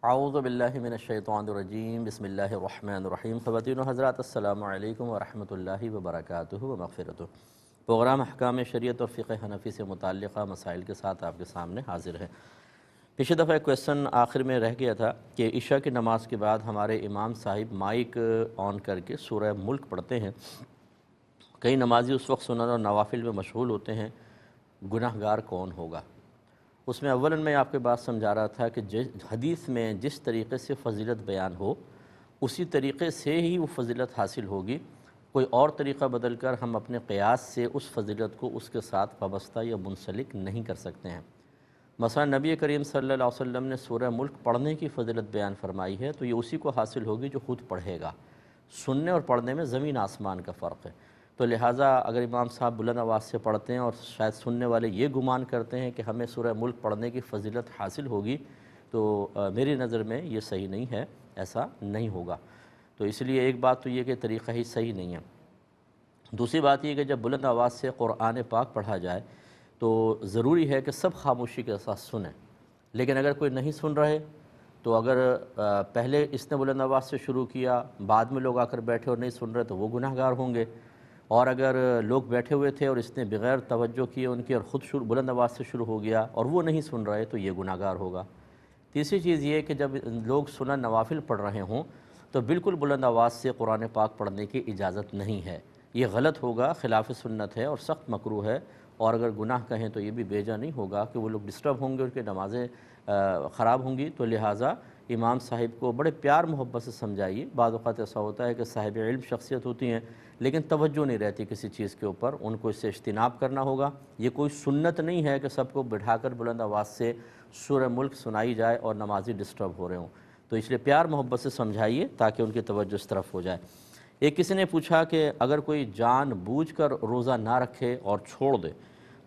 اعوذ باللہ من الشیطان الرجیم، بسم اللہ الرحمن الرحیم۔ خواتین و حضرات، السلام علیکم ورحمۃ اللہ وبرکاتہ و مغفرتہ۔ پروگرام احکام شریعت اور فقہ حنفی سے متعلقہ مسائل کے ساتھ آپ کے سامنے حاضر ہے۔ پچھلی دفعہ ایک کویسچن آخر میں رہ گیا تھا کہ عشاء کی نماز کے بعد ہمارے امام صاحب مائک آن کر کے سورہ ملک پڑھتے ہیں، کئی نمازی اس وقت سنن اور نوافل میں مشغول ہوتے ہیں، گناہ گار کون ہوگا؟ اس میں اولاً میں آپ کے بات سمجھا رہا تھا کہ حدیث میں جس طریقے سے فضیلت بیان ہو اسی طریقے سے ہی وہ فضیلت حاصل ہوگی۔ کوئی اور طریقہ بدل کر ہم اپنے قیاس سے اس فضیلت کو اس کے ساتھ وابستہ یا منسلک نہیں کر سکتے ہیں۔ مثلا نبی کریم صلی اللہ علیہ وسلم نے سورہ ملک پڑھنے کی فضیلت بیان فرمائی ہے تو یہ اسی کو حاصل ہوگی جو خود پڑھے گا۔ سننے اور پڑھنے میں زمین آسمان کا فرق ہے، تو لہٰذا اگر امام صاحب بلند آواز سے پڑھتے ہیں اور شاید سننے والے یہ گمان کرتے ہیں کہ ہمیں سورہ ملک پڑھنے کی فضیلت حاصل ہوگی، تو میری نظر میں یہ صحیح نہیں ہے، ایسا نہیں ہوگا۔ تو اس لیے ایک بات تو یہ کہ طریقہ ہی صحیح نہیں ہے۔ دوسری بات یہ کہ جب بلند آواز سے قرآن پاک پڑھا جائے تو ضروری ہے کہ سب خاموشی کے ساتھ سنیں، لیکن اگر کوئی نہیں سن رہے تو اگر پہلے اس نے بلند آواز سے شروع کیا، بعد میں لوگ آ کر بیٹھے اور نہیں سن رہے تو وہ گناہ گار ہوں گے، اور اگر لوگ بیٹھے ہوئے تھے اور اس نے بغیر توجہ کیے ان کی اور خود بلند آواز سے شروع ہو گیا اور وہ نہیں سن رہے تو یہ گناہ گار ہوگا۔ تیسری چیز یہ کہ جب لوگ سنن نوافل پڑھ رہے ہوں تو بالکل بلند آواز سے قرآن پاک پڑھنے کی اجازت نہیں ہے، یہ غلط ہوگا، خلاف سنت ہے اور سخت مکروہ ہے، اور اگر گناہ کہیں تو یہ بھی بیجا نہیں ہوگا کہ وہ لوگ ڈسٹرب ہوں گے، ان کی نمازیں خراب ہوں گی۔ تو لہٰذا امام صاحب کو بڑے پیار محبت سے سمجھائیے۔ بعض اوقات ایسا ہوتا ہے کہ صاحب علم شخصیت ہوتی ہیں لیکن توجہ نہیں رہتی کسی چیز کے اوپر، ان کو اس سے اجتناب کرنا ہوگا۔ یہ کوئی سنت نہیں ہے کہ سب کو بٹھا کر بلند آواز سے سورہ ملک سنائی جائے اور نمازی ڈسٹرب ہو رہے ہوں، تو اس لیے پیار محبت سے سمجھائیے تاکہ ان کی توجہ اس طرف ہو جائے۔ ایک کسی نے پوچھا کہ اگر کوئی جان بوجھ کر روزہ نہ رکھے اور چھوڑ دے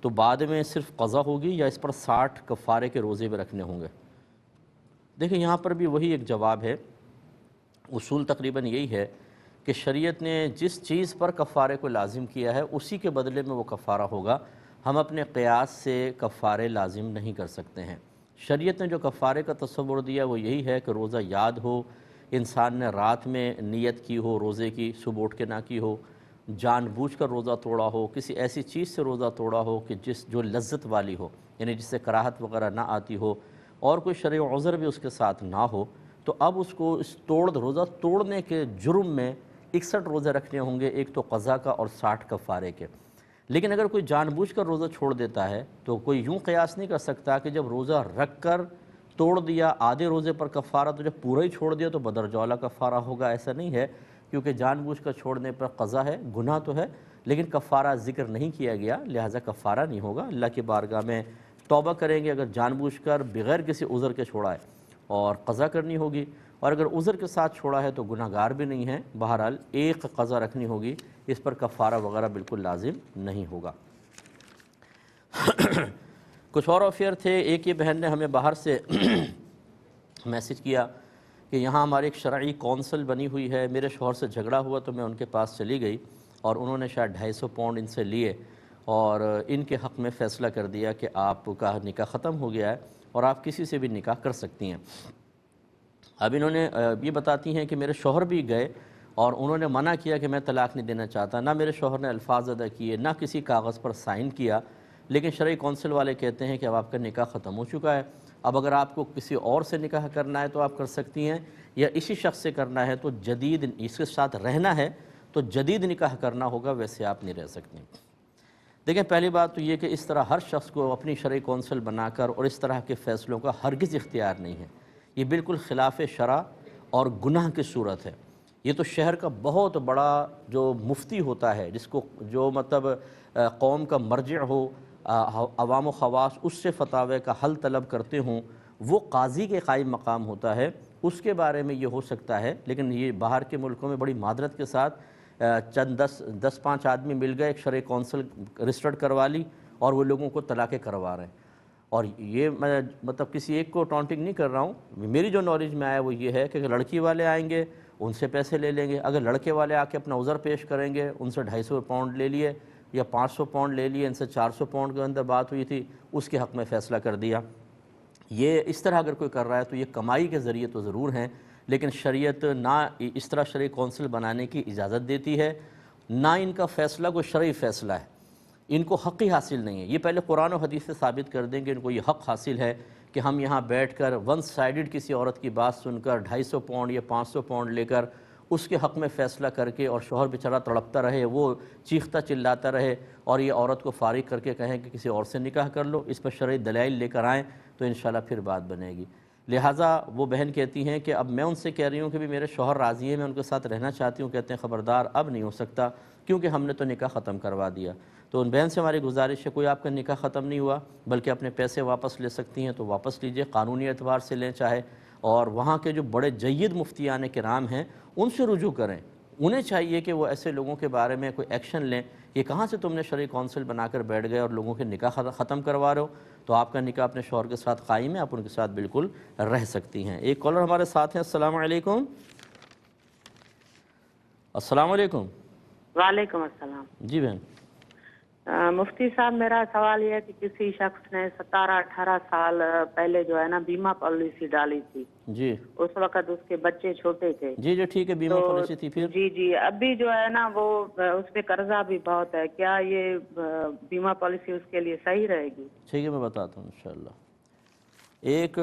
تو بعد میں صرف قضا ہوگی یا اس پر 60 کفارے کے روزے بھی رکھنے ہوں گے؟ دیکھیں یہاں پر بھی وہی ایک جواب ہے، اصول تقریباً یہی ہے کہ شریعت نے جس چیز پر کفارے کو لازم کیا ہے اسی کے بدلے میں وہ کفارہ ہوگا، ہم اپنے قیاس سے کفارے لازم نہیں کر سکتے ہیں۔ شریعت نے جو کفارے کا تصور دیا وہ یہی ہے کہ روزہ یاد ہو، انسان نے رات میں نیت کی ہو روزے کی، صبح اٹھ کے نہ کی ہو، جان بوجھ کر روزہ توڑا ہو، کسی ایسی چیز سے روزہ توڑا ہو کہ جو لذت والی ہو، یعنی جس سے کراہت وغیرہ نہ آتی ہو، اور کوئی شرعی عذر بھی اس کے ساتھ نہ ہو، تو اب اس کو اس روزہ توڑنے کے جرم میں 61 روزے رکھنے ہوں گے، ایک تو قضا کا اور 60 کفارے کے۔ لیکن اگر کوئی جان بوجھ کر روزہ چھوڑ دیتا ہے تو کوئی یوں قیاس نہیں کر سکتا کہ جب روزہ رکھ کر توڑ دیا آدھے روزے پر کفارہ تو جب پورا ہی چھوڑ دیا تو بدرجہ والا کفارہ ہوگا، ایسا نہیں ہے، کیونکہ جان بوجھ کر چھوڑنے پر قضا ہے، گناہ تو ہے لیکن کفارہ ذکر نہیں کیا گیا، لہٰذا کفارہ نہیں ہوگا۔ اللہ کی بارگاہ میں توبہ کریں گے اگر جان بوجھ کر بغیر کسی عذر کے چھوڑا ہے، اور قضا کرنی ہوگی، اور اگر عذر کے ساتھ چھوڑا ہے تو گناہ گار بھی نہیں ہے، بہرحال ایک قضا رکھنی ہوگی، اس پر کفارہ وغیرہ بالکل لازم نہیں ہوگا۔ کچھ اور افیئر تھے۔ ایک یہ بہن نے ہمیں باہر سے میسج کیا کہ یہاں ہماری ایک شرعی کونسل بنی ہوئی ہے، میرے شوہر سے جھگڑا ہوا تو میں ان کے پاس چلی گئی اور انہوں نے شاید 250 پاؤنڈ ان سے لیے اور ان کے حق میں فیصلہ کر دیا کہ آپ کا نکاح ختم ہو گیا ہے اور آپ کسی سے بھی نکاح کر سکتی ہیں۔ اب انہوں نے یہ بتاتی ہیں کہ میرے شوہر بھی گئے اور انہوں نے منع کیا کہ میں طلاق نہیں دینا چاہتا، نہ میرے شوہر نے الفاظ ادا کیے، نہ کسی کاغذ پر سائن کیا، لیکن شرعی کونسل والے کہتے ہیں کہ اب آپ کا نکاح ختم ہو چکا ہے، اب اگر آپ کو کسی اور سے نکاح کرنا ہے تو آپ کر سکتی ہیں، یا اسی شخص سے کرنا ہے تو جدید اس کے ساتھ رہنا ہے تو جدید نکاح کرنا ہوگا، ویسے آپ نہیں رہ سکتی۔ دیکھیں پہلی بات تو یہ کہ اس طرح ہر شخص کو اپنی شرعی کونسل بنا کر اور اس طرح کے فیصلوں کا ہرگز اختیار نہیں ہے، یہ بالکل خلاف شرع اور گناہ کی صورت ہے۔ یہ تو شہر کا بہت بڑا جو مفتی ہوتا ہے، جس کو جو مطلب قوم کا مرجع ہو، عوام و خواص اس سے فتاوی کا حل طلب کرتے ہوں، وہ قاضی کے قائم مقام ہوتا ہے، اس کے بارے میں یہ ہو سکتا ہے، لیکن یہ باہر کے ملکوں میں بڑی معذرت کے ساتھ چند 10-5 آدمی مل گئے، ایک شرعی کونسل رجسٹرڈ کروا لی اور وہ لوگوں کو طلاقیں کروا رہے ہیں۔ اور یہ میں مطلب کسی ایک کو ٹونٹنگ نہیں کر رہا ہوں، میری جو نالج میں آیا وہ یہ ہے کہ اگر لڑکی والے آئیں گے ان سے پیسے لے لیں گے، اگر لڑکے والے آ کے اپنا عذر پیش کریں گے، ان سے 250 پاؤنڈ لے لیے یا 500 پاؤنڈ لے لیے، ان سے 400 پاؤنڈ کے اندر بات ہوئی تھی، اس کے حق میں فیصلہ کر دیا۔ یہ اس طرح اگر کوئی کر رہا ہے تو یہ کمائی کے ذریعے تو ضرور ہیں، لیکن شریعت نہ اس طرح شرعی کونسل بنانے کی اجازت دیتی ہے، نہ ان کا فیصلہ کوئی شرعی فیصلہ ہے، ان کو حق ہی حاصل نہیں ہے۔ یہ پہلے قرآن و حدیث سے ثابت کر دیں کہ ان کو یہ حق حاصل ہے کہ ہم یہاں بیٹھ کر ون سائیڈڈ کسی عورت کی بات سن کر 250 پاؤنڈ یا 500 پاؤنڈ لے کر اس کے حق میں فیصلہ کر کے، اور شوہر بیچارہ تڑپتا رہے، وہ چیختا چلاتا رہے، اور یہ عورت کو فارغ کر کے کہیں کہ کسی اور سے نکاح کر لو، اس پر شرعی دلائل لے کر آئیں تو انشاءاللہ پھر بات بنے گی۔ لہٰذا وہ بہن کہتی ہیں کہ اب میں ان سے کہہ رہی ہوں کہ بھی میرے شوہر راضی ہیں، میں ان کے ساتھ رہنا چاہتی ہوں، کہتے ہیں خبردار اب نہیں ہو سکتا کیونکہ ہم نے تو نکاح ختم کروا دیا۔ تو ان بہن سے ہماری گزارش ہے، کوئی آپ کا نکاح ختم نہیں ہوا بلکہ اپنے پیسے واپس لے سکتی ہیں تو واپس لیجئے، قانونی اعتبار سے لیں چاہے، اور وہاں کے جو بڑے جید مفتیان کرام ہیں ان سے رجوع کریں، انہیں چاہیے کہ وہ ایسے لوگوں کے بارے میں کوئی ایکشن لیں۔ یہ کہاں سے تم نے شرعی کونسل بنا کر بیٹھ گئے اور لوگوں کے نکاح ختم کروا رہے ہو؟ تو آپ کا نکاح اپنے شوہر کے ساتھ قائم ہے، آپ ان کے ساتھ بالکل رہ سکتی ہیں۔ ایک کالر ہمارے ساتھ ہیں، السلام علیکم۔ السلام علیکم۔ وعلیکم السلام۔ جی بہن۔ مفتی صاحب، میرا سوال یہ ہے کہ کسی شخص نے 17-18 سال پہلے جو ہے نا بیمہ پالیسی ڈالی تھی، جی اس وقت اس کے بچے چھوٹے تھے، جی جو ٹھیک ہے، بیمہ پالیسی تھی، پھر جی ابھی جو ہے نا وہ اس پہ قرضہ بھی بہت ہے، کیا یہ بیمہ پالیسی اس کے لیے صحیح رہے گی؟ ٹھیک ہے، میں بتاتا ہوں انشاءاللہ۔ ایک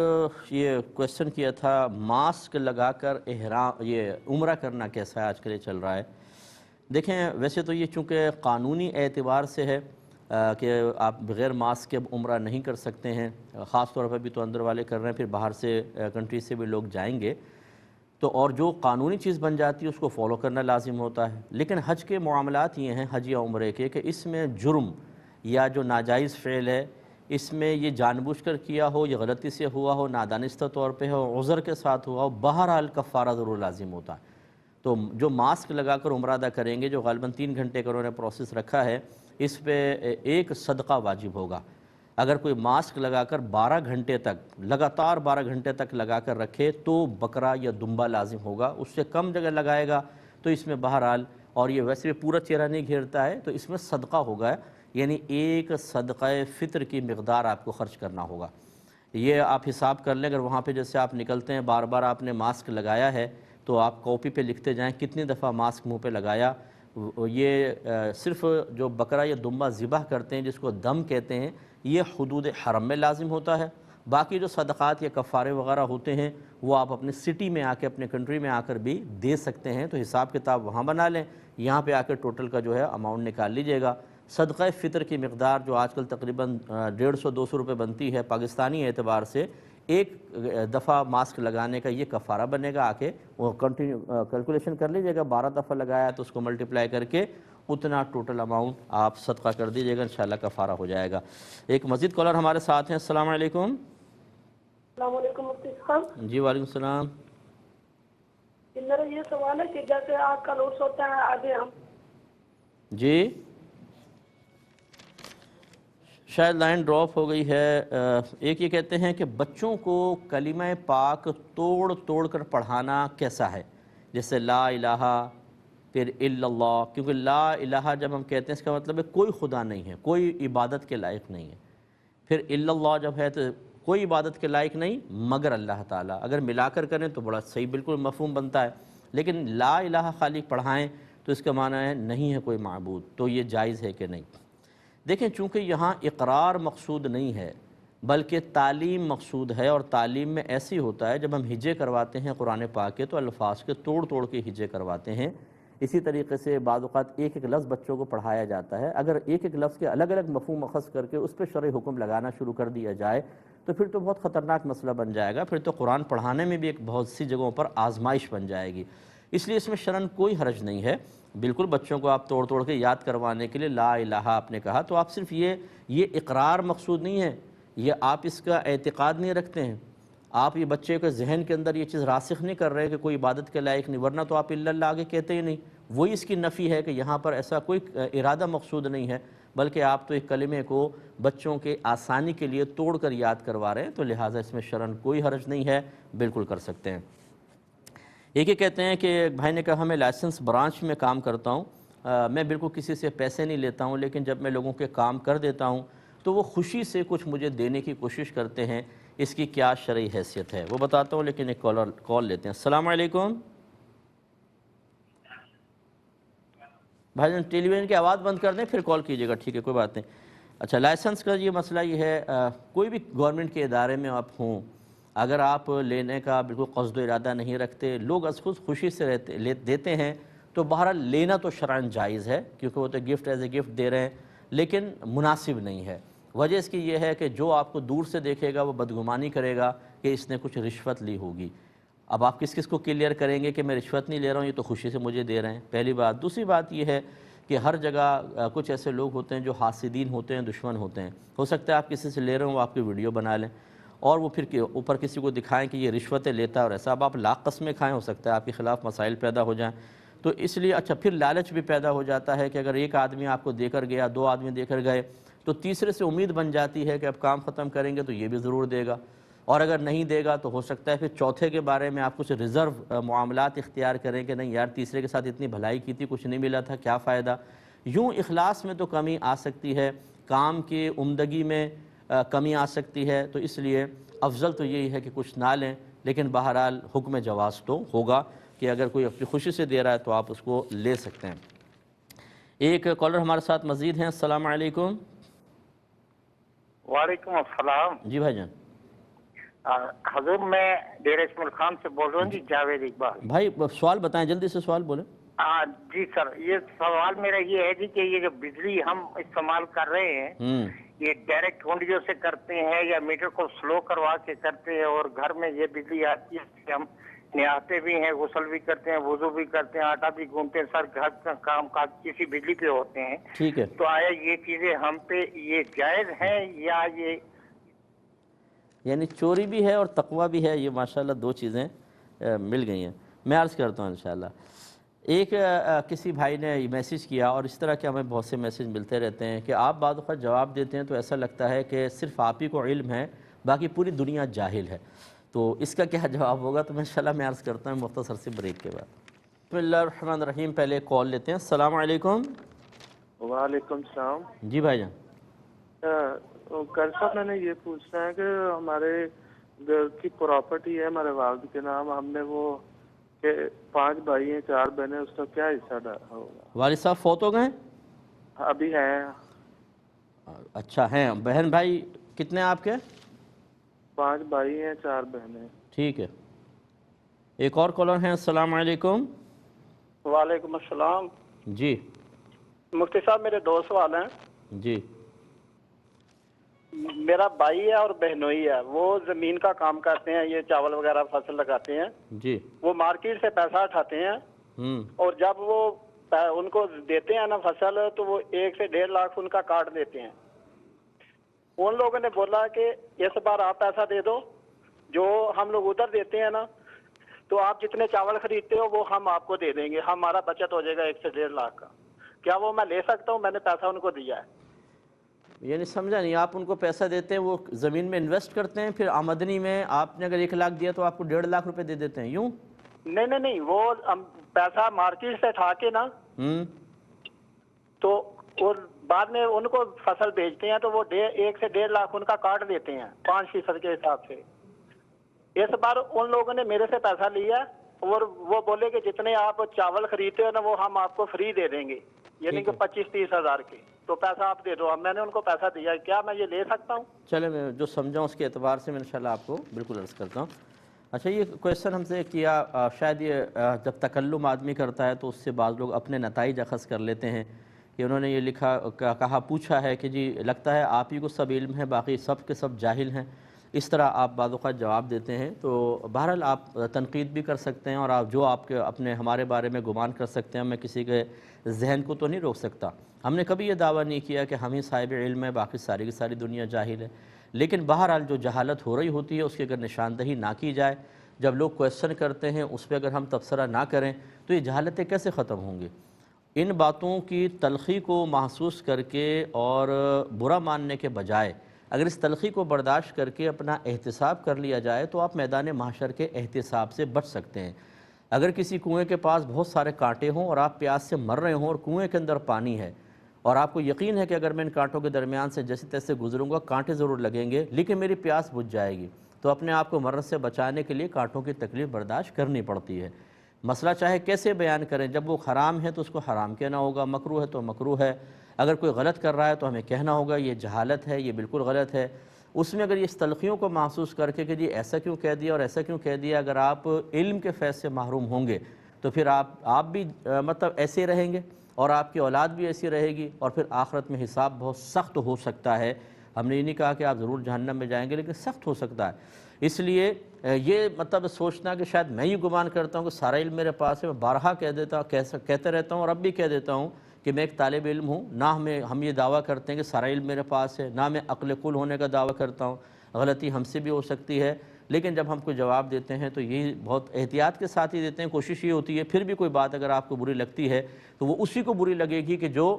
یہ کویسچن کیا تھا، ماسک لگا کر احرام یہ عمرہ کرنا کیسا ہے، آج کل یہ چل رہا ہے۔ دیکھیں ویسے تو یہ چونکہ قانونی اعتبار سے ہے کہ آپ بغیر ماسک کے اب عمرہ نہیں کر سکتے ہیں، خاص طور پر بھی تو اندر والے کر رہے ہیں، پھر باہر سے کنٹری سے بھی لوگ جائیں گے تو، اور جو قانونی چیز بن جاتی ہے اس کو فالو کرنا لازم ہوتا ہے۔ لیکن حج کے معاملات یہ ہیں، حج یا عمرے کے، کہ اس میں جرم یا جو ناجائز فعل ہے، اس میں یہ جان بوجھ کر کیا ہو یا غلطی سے ہوا ہو، نادانستہ طور پہ ہو، عذر کے ساتھ ہوا ہو، بہرحال کفارہ ضرور لازم ہوتا ہے۔ تو جو ماسک لگا کر عمرہ ادا کریں گے، جو غالباً 3 گھنٹے کا انہوں نے پروسیس رکھا ہے، اس پہ ایک صدقہ واجب ہوگا۔ اگر کوئی ماسک لگا کر 12 گھنٹے تک لگاتار 12 گھنٹے تک لگا کر رکھے تو بکرا یا دمبا لازم ہوگا، اس سے کم جگہ لگائے گا تو اس میں بہرحال، اور یہ ویسے بھی پورا چہرہ نہیں گھیرتا ہے تو اس میں صدقہ ہوگا، یعنی ایک صدقہ فطر کی مقدار آپ کو خرچ کرنا ہوگا۔ یہ آپ حساب کر لیں، اگر وہاں پہ جیسے آپ نکلتے ہیں بار بار آپ نے ماسک لگایا ہے تو آپ کاپی پہ لکھتے جائیں کتنی دفعہ ماسک منہ پہ لگایا۔ یہ صرف جو بکرا یا دمبا ذبح کرتے ہیں جس کو دم کہتے ہیں، یہ حدود حرم میں لازم ہوتا ہے۔ باقی جو صدقات یا کفارے وغیرہ ہوتے ہیں وہ آپ اپنے سٹی میں آ کے، اپنے کنٹری میں آ کر بھی دے سکتے ہیں، تو حساب کتاب وہاں بنا لیں، یہاں پہ آ کے ٹوٹل کا جو ہے اماؤنٹ نکال لیجئے گا۔ صدقہ فطر کی مقدار جو آج کل تقریباً 150-200 روپے بنتی ہے پاکستانی اعتبار سے، ایک دفعہ ماسک لگانے کا یہ کفارہ بنے گا۔ آ کے وہ کیلکولیشن کر لیجئے گا، 12 دفعہ لگایا تو اس کو ملٹیپلائی کر کے اتنا ٹوٹل اماؤنٹ آپ صدقہ کر دیجئے گا، انشاءاللہ کفارہ ہو جائے گا۔ ایک مزید کالر ہمارے ساتھ ہیں، السلام علیکم۔ السلام علیکم مفتی صاحب۔ جی وعلیکم السلام۔ میرا یہ سوال ہے کہ جیسے آج کل عرس ہوتا ہے، آگے ہم جی شاید لائن ڈراپ ہو گئی ہے۔ ایک یہ کہتے ہیں کہ بچوں کو کلمہ پاک توڑ توڑ کر پڑھانا کیسا ہے، جیسے لا الہ پھر الا اللہ، کیونکہ لا الہ جب ہم کہتے ہیں اس کا مطلب ہے کوئی خدا نہیں ہے، کوئی عبادت کے لائق نہیں ہے، پھر الا اللہ جب ہے تو کوئی عبادت کے لائق نہیں مگر اللہ تعالیٰ، اگر ملا کر کریں تو بڑا صحیح بالکل مفہوم بنتا ہے، لیکن لا الہ خالی پڑھائیں تو اس کا معنی ہے نہیں ہے کوئی معبود، تو یہ جائز ہے کہ نہیں؟ دیکھیں چونکہ یہاں اقرار مقصود نہیں ہے بلکہ تعلیم مقصود ہے، اور تعلیم میں ایسی ہوتا ہے جب ہم ہجے کرواتے ہیں قرآن پاک کے تو الفاظ کے توڑ توڑ کے ہجے کرواتے ہیں۔ اسی طریقے سے بعض اوقات ایک ایک لفظ بچوں کو پڑھایا جاتا ہے، اگر ایک ایک لفظ کے الگ الگ مفہوم اخذ کر کے اس پہ شرعی حکم لگانا شروع کر دیا جائے تو پھر تو بہت خطرناک مسئلہ بن جائے گا، پھر تو قرآن پڑھانے میں بھی ایک بہت سی جگہوں پر آزمائش بن جائے گی۔ اس لیے اس میں شرعاً کوئی حرج نہیں ہے، بالکل بچوں کو آپ توڑ توڑ کے یاد کروانے کے لیے لا الہ آپ نے کہا تو آپ صرف یہ اقرار مقصود نہیں ہے، یہ آپ اس کا اعتقاد نہیں رکھتے ہیں، آپ یہ بچے کے ذہن کے اندر یہ چیز راسخ نہیں کر رہے کہ کوئی عبادت کے لائق نہیں، ورنہ تو آپ الا اللہ آگے کہتے ہی نہیں۔ وہی اس کی نفی ہے کہ یہاں پر ایسا کوئی ارادہ مقصود نہیں ہے، بلکہ آپ تو ایک کلمے کو بچوں کے آسانی کے لیے توڑ کر یاد کروا رہے ہیں، تو لہٰذا اس میں شرعاً کوئی حرج نہیں ہے، بالکل کر سکتے ہیں۔ ایک یہ کہتے ہیں کہ بھائی نے کہا میں لائسنس برانچ میں کام کرتا ہوں، میں بالکل کسی سے پیسے نہیں لیتا ہوں، لیکن جب میں لوگوں کے کام کر دیتا ہوں تو وہ خوشی سے کچھ مجھے دینے کی کوشش کرتے ہیں، اس کی کیا شرعی حیثیت ہے وہ بتاتا ہوں، لیکن ایک کال لیتے ہیں۔ السلام علیکم بھائی جان، ٹیلی ویژن کی آواز بند کر دیں پھر کال کیجیے گا، ٹھیک ہے کوئی بات نہیں۔ اچھا، لائسنس کا یہ مسئلہ یہ ہے، کوئی بھی گورنمنٹ کے ادارے میں آپ ہوں، اگر آپ لینے کا بالکل قصد و ارادہ نہیں رکھتے، لوگ از خود خوشی سے دیتے ہیں، تو بہرحال لینا تو شرعاً جائز ہے، کیونکہ وہ تو گفٹ ایز اے گفٹ دے رہے ہیں، لیکن مناسب نہیں ہے۔ وجہ اس کی یہ ہے کہ جو آپ کو دور سے دیکھے گا وہ بدگمانی کرے گا کہ اس نے کچھ رشوت لی ہوگی۔ اب آپ کس کو کلیئر کریں گے کہ میں رشوت نہیں لے رہا ہوں، یہ تو خوشی سے مجھے دے رہے ہیں، پہلی بات۔ دوسری بات یہ ہے کہ ہر جگہ کچھ ایسے لوگ ہوتے ہیں جو حاسدین ہوتے ہیں، دشمن ہوتے ہیں۔ ہو سکتا ہے آپ کسی سے لے رہے ہوں، وہ آپ کی ویڈیو بنا لیں اور وہ پھر اوپر کسی کو دکھائیں کہ یہ رشوتیں لیتا ہے اور ایسا۔ اب آپ لاکھ قسمیں کھائیں، ہو سکتا ہے آپ کے خلاف مسائل پیدا ہو جائیں۔ تو اس لیے اچھا پھر لالچ بھی پیدا ہو جاتا ہے کہ اگر ایک آدمی آپ کو دے کر گیا، دو آدمی دے کر گئے، تو تیسرے سے امید بن جاتی ہے کہ اب کام ختم کریں گے تو یہ بھی ضرور دے گا، اور اگر نہیں دے گا تو ہو سکتا ہے پھر چوتھے کے بارے میں آپ کچھ ریزرو معاملات اختیار کریں کہ نہیں یار تیسرے کے ساتھ اتنی بھلائی کی تھی، کچھ نہیں ملا تھا، کیا فائدہ۔ یوں اخلاص میں تو کمی آ سکتی ہے، کام کی عمدگی میں کمی آ سکتی ہے، تو اس لیے افضل تو یہی ہے کہ کچھ نہ لیں، لیکن بہرحال حکم جواز تو ہوگا کہ اگر کوئی اپنی خوشی سے دے رہا ہے تو آپ اس کو لے سکتے ہیں۔ ایک کالر ہمارے ساتھ مزید ہیں۔ السلام علیکم۔ وعلیکم السلام جی بھائی جان۔ حضور میں ڈیرہ اسماعیل خان سے بول رہا ہوں جی، جاوید اقبال۔ بھائی سوال بتائیں، جلدی سے سوال بولیں۔ جی سر، یہ سوال میرا یہ ہے جی کہ یہ جو بجلی ہم استعمال کر رہے ہیں یہ ڈائریکٹ ہونڈیوں سے کرتے ہیں یا میٹر کو سلو کروا کے کرتے ہیں، اور گھر میں یہ بجلی آتی ہے کہ ہم نہاتے بھی ہیں، غسل بھی کرتے ہیں، وضو بھی کرتے ہیں، آٹا بھی گوندتے ہیں، سر گھر کا کام کاج کسی بجلی پہ ہوتے ہیں۔ ٹھیک ہے، تو آیا یہ چیزیں ہم پہ یہ جائز ہیں یا یہ یعنی چوری بھی ہے اور تقوی بھی ہے، یہ ماشاءاللہ دو چیزیں مل گئی ہیں۔ میں عرض کرتا ہوں انشاءاللہ۔ ایک کسی بھائی نے میسیج کیا، اور اس طرح کے ہمیں بہت سے میسیج ملتے رہتے ہیں کہ آپ بعض اوقات جواب دیتے ہیں تو ایسا لگتا ہے کہ صرف آپ ہی کو علم ہے، باقی پوری دنیا جاہل ہے، تو اس کا کیا جواب ہوگا؟ تو انشاءاللہ میں عرض کرتا ہوں مختصر سی بریک کے بعد۔ بسم اللہ الرحمن الرحیم۔ پہلے ایک کال لیتے ہیں۔ السلام علیکم۔ وعلیکم السلام۔ جی بھائی جان۔ کل صاحب میں نے یہ پوچھنا ہے کہ ہمارے گھر کی پراپرٹی ہے ہمارے والد کے نام، ہم نے وہ کہ 5 بھائی ہیں 4 بہنیں، اس کا کیا حصہ ہوگا؟ والد صاحب فوت ہو گئے؟ ابھی ہیں۔ اچھا ہیں، بہن بھائی کتنے آپ کے؟ 5 بھائی ہیں 4 بہنیں۔ ٹھیک ہے، ایک اور کالر ہیں۔ السلام علیکم۔ وعلیکم السلام۔ جی مفتی صاحب میرے 2 سوال ہیں۔ جی۔ میرا بھائی ہے اور بہنوئی ہے، وہ زمین کا کام کرتے ہیں، یہ چاول وغیرہ فصل لگاتے ہیں، جی۔ وہ مارکیٹ سے پیسہ اٹھاتے ہیں اور جب وہ ان کو دیتے ہیں نا فصل، تو وہ 1 سے 1.5 لاکھ ان کا کاٹ دیتے ہیں۔ ان لوگوں نے بولا کہ اس بار آپ پیسہ دے دو، جو ہم لوگ ادھر دیتے ہیں نا، تو آپ جتنے چاول خریدتے ہو وہ ہم آپ کو دے دیں گے، ہمارا بچت ہو جائے گا 1 سے 1.5 لاکھ کا۔ کیا وہ میں لے سکتا ہوں؟ میں نے پیسہ ان کو دیا ہے۔ یعنی سمجھا نہیں، آپ ان کو پیسہ دیتے ہیں، وہ زمین میں انویسٹ کرتے ہیں، پھر آمدنی میں آپ نے اگر 1 لاکھ دیا تو آپ کو 1.5 لاکھ روپے دے دیتے ہیں، یوں؟ نہیں، وہ پیسہ مارکیٹ سے اٹھا کے نا تو اور بعد میں ان کو فصل بیچتے ہیں، تو وہ 1 سے 1.5 لاکھ ان کا کاٹ دیتے ہیں 5% کے حساب سے۔ اس بار ان لوگوں نے میرے سے پیسہ لیا اور وہ بولے کہ جتنے آپ چاول خریدتے ہو نا وہ ہم آپ کو فری دے دیں گے، یعنی کہ 25-30 ہزار کے، تو پیسہ آپ دے دو۔ اب میں نے ان کو پیسہ دیا، کیا میں یہ لے سکتا ہوں؟ چلے، میں جو سمجھا اس کے اعتبار سے میں انشاءاللہ آپ کو بالکل عرض کرتا ہوں۔ اچھا، یہ کویسچن ہم سے کیا، شاید یہ جب تکلم آدمی کرتا ہے تو اس سے بعض لوگ اپنے نتائج اخذ کر لیتے ہیں کہ انہوں نے یہ لکھا کہا پوچھا ہے کہ جی لگتا ہے آپ ہی کو سب علم ہے، باقی سب کے سب جاہل ہیں، اس طرح آپ بعض اوقات جواب دیتے ہیں۔ تو بہرحال آپ تنقید بھی کر سکتے ہیں، اور آپ جو آپ کے اپنے ہمارے بارے میں گمان کر سکتے ہیں، میں کسی کے ذہن کو تو نہیں روک سکتا۔ ہم نے کبھی یہ دعویٰ نہیں کیا کہ ہم ہی صاحب علم ہے، باقی ساری کی ساری دنیا جاہل ہے، لیکن بہرحال جو جہالت ہو رہی ہوتی ہے اس کی اگر نشاندہی نہ کی جائے، جب لوگ کویسچن کرتے ہیں اس پہ اگر ہم تبصرہ نہ کریں تو یہ جہالتیں کیسے ختم ہوں گی؟ ان باتوں کی تلخی کو محسوس کر کے اور برا ماننے کے بجائے اگر اس تلخی کو برداشت کر کے اپنا احتساب کر لیا جائے تو آپ میدان محشر کے احتساب سے بچ سکتے ہیں۔ اگر کسی کنویں کے پاس بہت سارے کانٹے ہوں اور آپ پیاس سے مر رہے ہوں اور کنویں کے اندر پانی ہے، اور آپ کو یقین ہے کہ اگر میں ان کانٹوں کے درمیان سے جیسے تیسے گزروں گا کانٹے ضرور لگیں گے لیکن میری پیاس بجھ جائے گی، تو اپنے آپ کو مرض سے بچانے کے لیے کانٹوں کی تکلیف برداشت کرنی پڑتی ہے۔ مسئلہ چاہے کیسے بیان کریں، جب وہ حرام ہے تو اس کو حرام کہنا ہوگا، مکروہ ہے تو مکروہ ہے، اگر کوئی غلط کر رہا ہے تو ہمیں کہنا ہوگا یہ جہالت ہے، یہ بالکل غلط ہے۔ اس میں اگر یہ اس تلخیوں کو محسوس کر کے کہ جی ایسا کیوں کہہ دیا اور ایسا کیوں کہہ دیا، اگر آپ علم کے فیض سے محروم ہوں گے تو پھر آپ بھی مطلب ایسے رہیں گے اور آپ کی اولاد بھی ایسی رہے گی، اور پھر آخرت میں حساب بہت سخت ہو سکتا ہے۔ ہم نے یہ نہیں کہا کہ آپ ضرور جہنم میں جائیں گے، لیکن سخت ہو سکتا ہے۔ اس لیے یہ مطلب سوچنا کہ شاید میں یہ گمان کرتا ہوں کہ سارا علم میرے پاس ہے، میں بارہا کہتے رہتا ہوں اور اب بھی کہہ دیتا ہوں کہ میں ایک طالب علم ہوں، نہ ہم یہ دعویٰ کرتے ہیں کہ سارا علم میرے پاس ہے، نہ میں عقل کل ہونے کا دعویٰ کرتا ہوں، غلطی ہم سے بھی ہو سکتی ہے، لیکن جب ہم کو جواب دیتے ہیں تو یہی بہت احتیاط کے ساتھ ہی دیتے ہیں۔ کوشش یہ ہوتی ہے پھر بھی کوئی بات اگر آپ کو بری لگتی ہے تو وہ اسی کو بری لگے گی کہ جو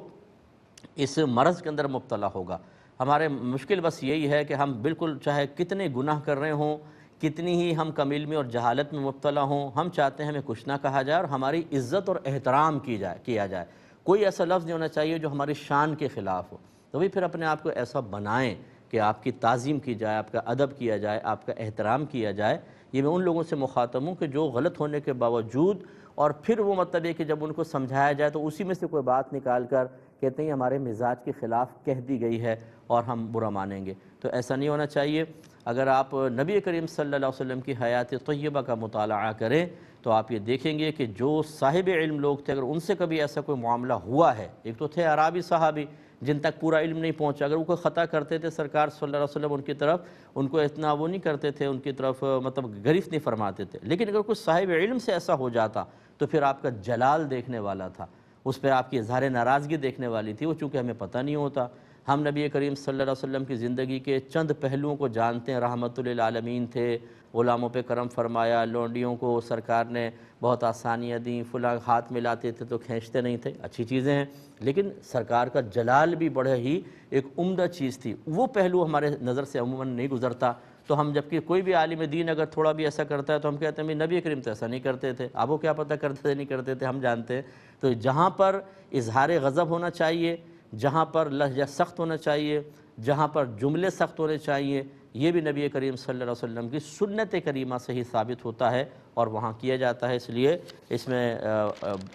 اس مرض کے اندر مبتلا ہوگا۔ ہمارے مشکل بس یہی ہے کہ ہم بالکل چاہے کتنے گناہ کر رہے ہوں، کتنی ہی ہم کم علمی اور جہالت میں مبتلا ہوں، ہم چاہتے ہیں ہمیں کچھ نہ کہا جائے اور ہماری عزت اور احترام کیا جائے۔ کوئی ایسا لفظ نہیں ہونا چاہیے جو ہماری شان کے خلاف ہو۔ تو بھی پھر اپنے آپ کو ایسا بنائیں کہ آپ کی تعظیم کی جائے، آپ کا ادب کیا جائے، آپ کا احترام کیا جائے۔ یہ میں ان لوگوں سے مخاطب ہوں کہ جو غلط ہونے کے باوجود اور پھر وہ مطلب ہے کہ جب ان کو سمجھایا جائے تو اسی میں سے کوئی بات نکال کر کہتے ہیں ہمارے مزاج کے خلاف کہہ دی گئی ہے اور ہم برا مانیں گے، تو ایسا نہیں ہونا چاہیے۔ اگر آپ نبی کریم صلی اللہ علیہ وسلم کی حیات طیبہ کا مطالعہ کریں تو آپ یہ دیکھیں گے کہ جو صاحب علم لوگ تھے، اگر ان سے کبھی ایسا کوئی معاملہ ہوا ہے، ایک تو تھے عرابی صحابی جن تک پورا علم نہیں پہنچا، اگر وہ کوئی خطا کرتے تھے سرکار صلی اللہ علیہ وسلم ان کی طرف ان کو اتنا وہ نہیں کرتے تھے، ان کی طرف مطلب گرفت نہیں فرماتے تھے، لیکن اگر کوئی صاحب علم سے ایسا ہو جاتا تو پھر آپ کا جلال دیکھنے والا تھا، اس پہ آپ کی اظہار ناراضگی دیکھنے والی تھی، وہ چونکہ ہمیں پتہ نہیں ہوتا۔ ہم نبی کریم صلی اللہ علیہ وسلم کی زندگی کے چند پہلوؤں کو جانتے ہیں، رحمت للعالمین تھے، غلاموں پہ کرم فرمایا، لونڈیوں کو سرکار نے بہت آسانیاں دیں، فلاں ہاتھ ملاتے تھے تو کھینچتے نہیں تھے، اچھی چیزیں ہیں، لیکن سرکار کا جلال بھی بڑے ہی ایک عمدہ چیز تھی، وہ پہلو ہمارے نظر سے عموماً نہیں گزرتا۔ تو ہم جبکہ کوئی بھی عالم دین اگر تھوڑا بھی ایسا کرتا ہے تو ہم کہتے ہیں نبی کریم تو ایسا نہیں کرتے تھے، آپ کو کیا پتہ کرتے تھے نہیں کرتے تھے، ہم جانتے ہیں۔ تو جہاں پر اظہار غضب ہونا چاہیے، جہاں پر لہجہ سخت ہونا چاہیے، جہاں پر جملے سخت ہونے چاہیے، یہ بھی نبی کریم صلی اللہ علیہ وسلم کی سنت کریمہ سے ہی ثابت ہوتا ہے اور وہاں کیا جاتا ہے، اس لیے اس میں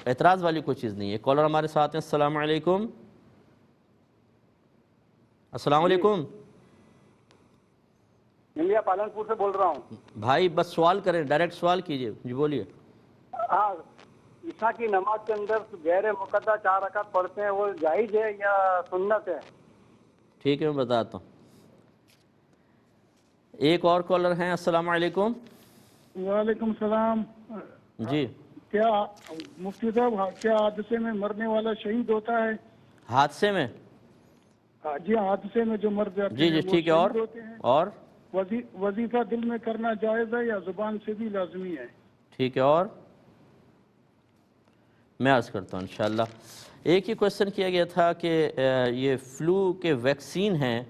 اعتراض والی کوئی چیز نہیں ہے۔ کالر ہمارے ساتھ ہیں، السلام علیکم۔ السلام علیکم انڈیا پالنپور سے بول رہا ہوں بھائی، بس سوال کریں، ڈائریکٹ سوال کیجئے، جی بولیے۔ ہاں، عشاء کی نماز کے اندر غیر مقدہ 4 رکعت پڑھتے ہیں، وہ جائز ہے یا سنت ہے؟ ٹھیک ہے، میں بتاتا ہوں۔ ایک اور کالر ہیں، السلام علیکم۔ وعلیکم السلام۔ جی کیا مفتی صاحب، کیا حادثے میں مرنے والا شہید ہوتا ہے؟ حادثے میں؟ جی، حادثے میں جو مر جاتے جی ہیں جی وہ ٹھیک ہے، شہید ہوتے ہیں۔ اور وظیفہ دل میں کرنا جائز ہے یا زبان سے بھی لازمی ہے؟ ٹھیک ہے، اور میں عرض کرتا ہوں انشاءاللہ۔ ایک ہی کویسچن کیا گیا تھا کہ یہ فلو کے ویکسین ہیں،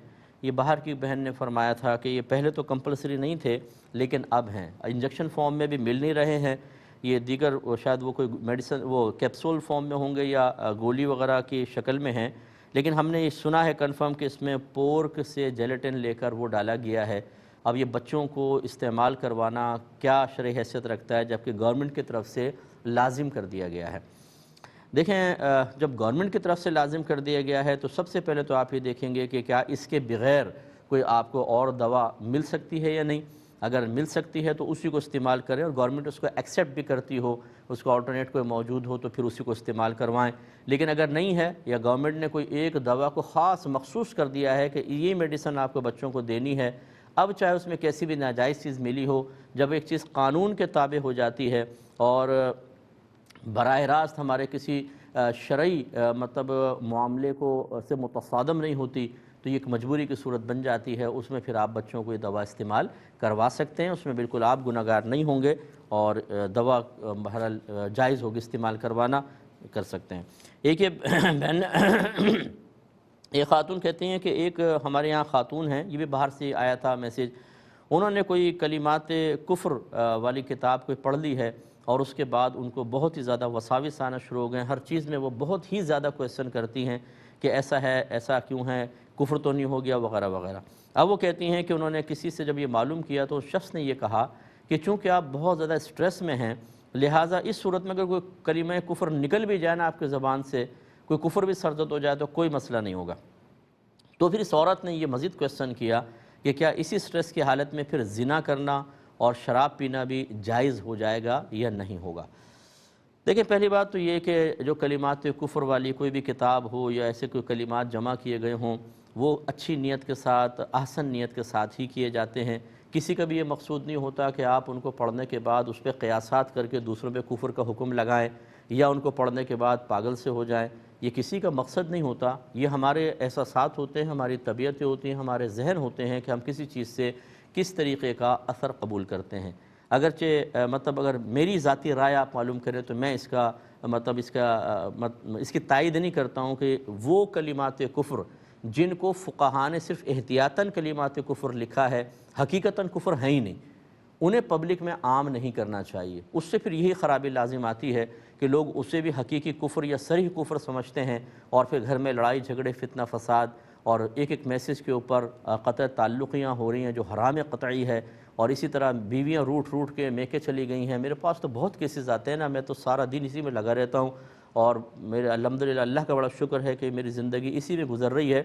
یہ باہر کی بہن نے فرمایا تھا کہ یہ پہلے تو کمپلسری نہیں تھے لیکن اب ہیں، انجیکشن فارم میں بھی مل نہیں رہے ہیں، یہ دیگر شاید وہ کوئی میڈیسن وہ کیپسول فارم میں ہوں گے یا گولی وغیرہ کی شکل میں ہیں، لیکن ہم نے یہ سنا ہے کنفرم کہ اس میں پورک سے جیلیٹن لے کر وہ ڈالا گیا ہے۔ اب یہ بچوں کو استعمال کروانا کیا شرعی حیثیت رکھتا ہے جبکہ گورنمنٹ کی طرف سے لازم کر دیا گیا ہے؟ دیکھیں، جب گورنمنٹ کی طرف سے لازم کر دیا گیا ہے تو سب سے پہلے تو آپ یہ دیکھیں گے کہ کیا اس کے بغیر کوئی آپ کو اور دوا مل سکتی ہے یا نہیں۔ اگر مل سکتی ہے تو اسی کو استعمال کریں، اور گورنمنٹ اس کو ایکسیپٹ بھی کرتی ہو، اس کو آلٹرنیٹ کوئی موجود ہو تو پھر اسی کو استعمال کروائیں۔ لیکن اگر نہیں ہے یا گورنمنٹ نے کوئی ایک دوا کو خاص مخصوص کر دیا ہے کہ یہ میڈیسن آپ کو بچوں کو دینی ہے، اب چاہے اس میں کیسی بھی ناجائز چیز ملی ہو، جب ایک چیز قانون کے تابع ہو جاتی ہے اور براہ راست ہمارے کسی شرعی مطلب معاملے کو سے متصادم نہیں ہوتی تو یہ ایک مجبوری کی صورت بن جاتی ہے، اس میں پھر آپ بچوں کو یہ دوا استعمال کروا سکتے ہیں، اس میں بالکل آپ گناہگار نہیں ہوں گے اور دوا بہرحال جائز ہوگی استعمال کروانا، کر سکتے ہیں۔ ایک یہ بہن ایک خاتون کہتی ہیں کہ ایک ہمارے یہاں خاتون ہیں، یہ بھی باہر سے آیا تھا میسیج، انہوں نے کوئی کلمات کفر والی کتاب کوئی پڑھ لی ہے اور اس کے بعد ان کو بہت ہی زیادہ وساوس آنا شروع ہو گئے ہیں، ہر چیز میں وہ بہت ہی زیادہ کویسچن کرتی ہیں کہ ایسا ہے، ایسا کیوں ہے، کفر تو نہیں ہو گیا، وغیرہ وغیرہ۔ اب وہ کہتی ہیں کہ انہوں نے کسی سے جب یہ معلوم کیا تو اس شخص نے یہ کہا کہ چونکہ آپ بہت زیادہ اسٹریس میں ہیں، لہٰذا اس صورت میں اگر کوئی کلمہ کفر نکل بھی جائے نا آپ کے زبان سے، کوئی کفر بھی سرزد ہو جائے تو کوئی مسئلہ نہیں ہوگا۔ تو پھر اس عورت نے یہ مزید کویسچن کیا کہ کیا اسی سٹریس کی حالت میں پھر زنا کرنا اور شراب پینا بھی جائز ہو جائے گا یا نہیں ہوگا؟ دیکھیں، پہلی بات تو یہ کہ جو کلمات کفر والی کوئی بھی کتاب ہو یا ایسے کوئی کلمات جمع کیے گئے ہوں، وہ اچھی نیت کے ساتھ، احسن نیت کے ساتھ ہی کیے جاتے ہیں۔ کسی کا بھی یہ مقصود نہیں ہوتا کہ آپ ان کو پڑھنے کے بعد اس پہ قیاسات کر کے دوسروں پہ کفر کا حکم لگائیں یا ان کو پڑھنے کے بعد پاگل سے ہو جائیں۔ یہ کسی کا مقصد نہیں ہوتا، یہ ہمارے احساسات ہوتے ہیں، ہماری طبیعتیں ہوتی ہیں، ہمارے ذہن ہوتے ہیں کہ ہم کسی چیز سے کس طریقے کا اثر قبول کرتے ہیں۔ اگرچہ اگر میری ذاتی رائے آپ معلوم کریں تو میں اس کی تائید نہیں کرتا ہوں کہ وہ کلمات کفر جن کو فقہاء نے صرف احتیاطاً کلمات کفر لکھا ہے، حقیقتاً کفر ہے ہی نہیں، انہیں پبلک میں عام نہیں کرنا چاہیے۔ اس سے پھر یہی خرابی لازم آتی ہے کہ لوگ اسے بھی حقیقی کفر یا صریح کفر سمجھتے ہیں اور پھر گھر میں لڑائی جھگڑے، فتنہ فساد اور ایک ایک میسج کے اوپر قطع تعلقیاں ہو رہی ہیں جو حرام قطعی ہے، اور اسی طرح بیویاں روٹ کے میکے چلی گئی ہیں۔ میرے پاس تو بہت کیسز آتے ہیں نا، میں تو سارا دن اسی میں لگا رہتا ہوں، اور میرے الحمدللہ اللہ کا بڑا شکر ہے کہ میری زندگی اسی میں گزر رہی ہے۔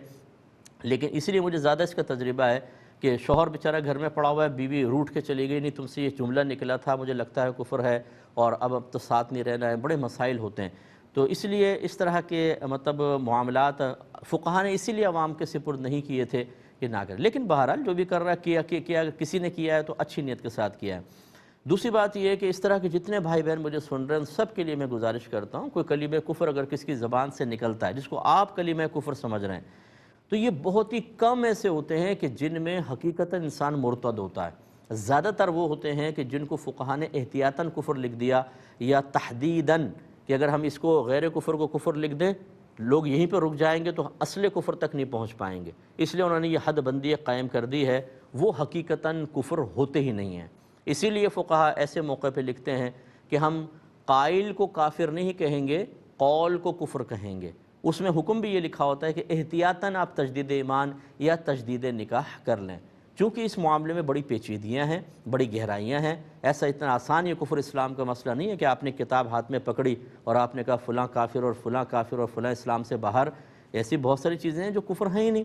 لیکن اس لیے مجھے زیادہ اس کا تجربہ ہے کہ شوہر بیچارہ گھر میں پڑا ہوا ہے، بیوی روٹ کے چلی گئی، نہیں تم سے یہ جملہ نکلا تھا، مجھے لگتا ہے کفر ہے، اور اب تو ساتھ نہیں رہنا ہے، بڑے مسائل ہوتے ہیں۔ تو اس لیے اس طرح کے معاملات فقہاء نے اسی لیے عوام کے سپرد نہیں کیے تھے کہ نہ کریں۔ لیکن بہرحال جو بھی کر رہا ہے کیا کسی نے کیا ہے تو اچھی نیت کے ساتھ کیا ہے۔ دوسری بات یہ ہے کہ اس طرح کے جتنے بھائی بہن مجھے سن رہے ہیں سب کے لیے میں گزارش کرتا ہوں، کوئی کلمہ کفر اگر کسی کی زبان سے نکلتا ہے جس کو آپ کلمہ کفر سمجھ رہے ہیں، تو یہ بہت ہی کم ایسے ہوتے ہیں کہ جن میں حقیقتاً انسان مرتد ہوتا ہے۔ زیادہ تر وہ ہوتے ہیں کہ جن کو فقہاء نے احتیاطاً کفر لکھ دیا یا تحدیداً کہ اگر ہم اس کو غیر کفر کو کفر لکھ دیں لوگ یہیں پہ رک جائیں گے تو اصل کفر تک نہیں پہنچ پائیں گے، اس لیے انہوں نے یہ حد بندی قائم کر دی ہے، وہ حقیقتاً کفر ہوتے ہی نہیں ہیں۔ اسی لیے فقہاء ایسے موقع پہ لکھتے ہیں کہ ہم قائل کو کافر نہیں کہیں گے، قول کو کفر کہیں گے۔ اس میں حکم بھی یہ لکھا ہوتا ہے کہ احتیاطاً آپ تجدید ایمان یا تجدید نکاح کر لیں، چونکہ اس معاملے میں بڑی پیچیدگیاں ہیں، بڑی گہرائیاں ہیں۔ ایسا اتنا آسان یہ کفر اسلام کا مسئلہ نہیں ہے کہ آپ نے کتاب ہاتھ میں پکڑی اور آپ نے کہا فلاں کافر اور فلاں کافر اور فلاں اسلام سے باہر۔ ایسی بہت ساری چیزیں ہیں جو کفر ہیں ہی نہیں۔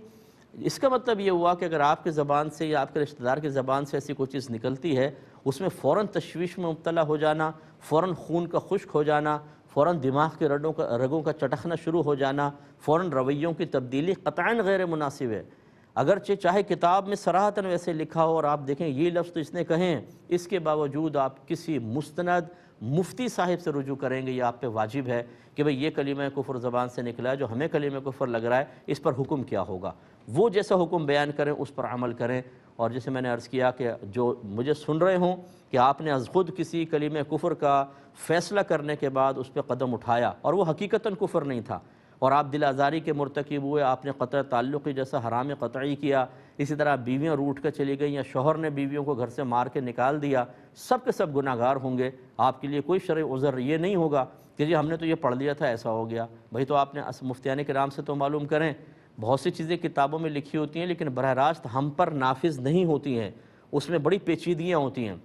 اس کا مطلب یہ ہوا کہ اگر آپ کے زبان سے یا آپ کے رشتہ دار کی زبان سے ایسی کوئی چیز نکلتی ہے، اس میں فوراً تشویش میں مبتلا ہو جانا، فوراً خون کا خشک ہو جانا، فوراً دماغ کے رگوں کا چٹکنا شروع ہو جانا، فوراً رویوں کی تبدیلی قطعاً غیر مناسب ہے۔ اگرچہ چاہے کتاب میں صراحتاً ویسے لکھا ہو اور آپ دیکھیں یہ لفظ تو اس نے کہیں، اس کے باوجود آپ کسی مستند مفتی صاحب سے رجوع کریں گے، یہ آپ پہ واجب ہے کہ بھئی یہ کلمہ کفر زبان سے نکلا ہے، جو ہمیں کلمہ کفر لگ رہا ہے، اس پر حکم کیا ہوگا؟ وہ جیسا حکم بیان کریں اس پر عمل کریں۔ اور جیسے میں نے عرض کیا کہ جو مجھے سن رہے ہوں کہ آپ نے از خود کسی کلمہ کفر کا فیصلہ کرنے کے بعد اس پہ قدم اٹھایا اور وہ حقیقتاً کفر نہیں تھا، اور آپ دل آزاری کے مرتکب ہوئے، آپ نے قطع تعلقی جیسا حرام قطعی کیا، اسی طرح بیویاں روٹ کر چلی گئیں یا شوہر نے بیویوں کو گھر سے مار کے نکال دیا، سب کے سب گناہ گار ہوں گے۔ آپ کے لیے کوئی شرعی عذر یہ نہیں ہوگا کہ جی ہم نے تو یہ پڑھ لیا تھا ایسا ہو گیا۔ بھئی تو آپ نے مفتیان کرام سے تو معلوم کریں، بہت سی چیزیں کتابوں میں لکھی ہوتی ہیں لیکن براہ راست ہم پر نافذ نہیں ہوتی ہیں، اس میں بڑی پیچیدگیاں ہوتی ہیں۔